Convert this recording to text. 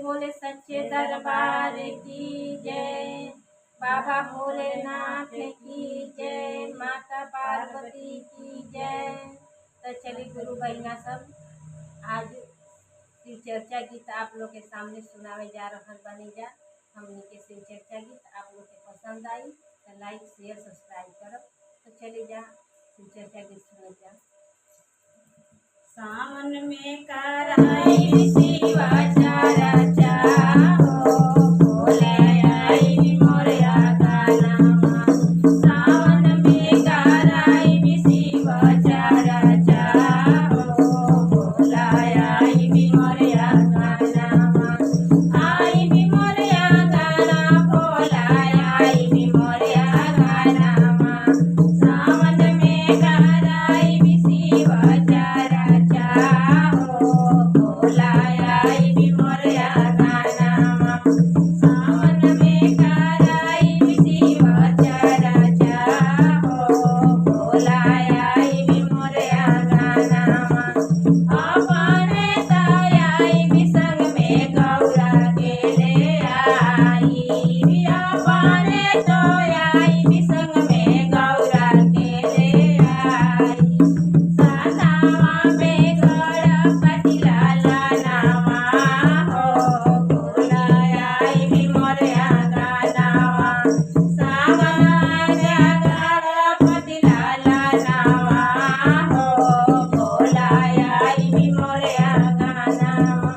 बोले सच्चे दरबार की जय। बाबा भोलेनाथ की जय। माता पार्वती की जय। तो चलिए गुरु बहिना सब, आज शिव चर्चा गीत आप लोग के सामने सुनावे जा रहल बनी जा। हमनी के शिव चर्चा गीत आप लोग के पसंद आई तो लाइक शेयर सब्सक्राइब करो। तो चलिए जा शिव चर्चा गीत सुने जा। सावन में कराई शिवाचार चाहो, भोले आई मोरया गाना। सावन में कराई शिवाचार चाहो, भोला आई मोरया गाना। आई मोरया गाना, भोला आई मोरया गाना। सावन में कराई शिवाचार चाहो, भोला आई मोरया गाना। सावन में कराई शिवाचार चाहो, भोला आई मोरया गाना। अपने ताई संग में गौरा के ले आई। अपने ताई संग में गौरा के ले आई। सानावा में गणपति लाला नामा हो, भोला आई मोरया गानावा। सावन गणपति लाला नामा हो, भोला आई मोरया गानावा।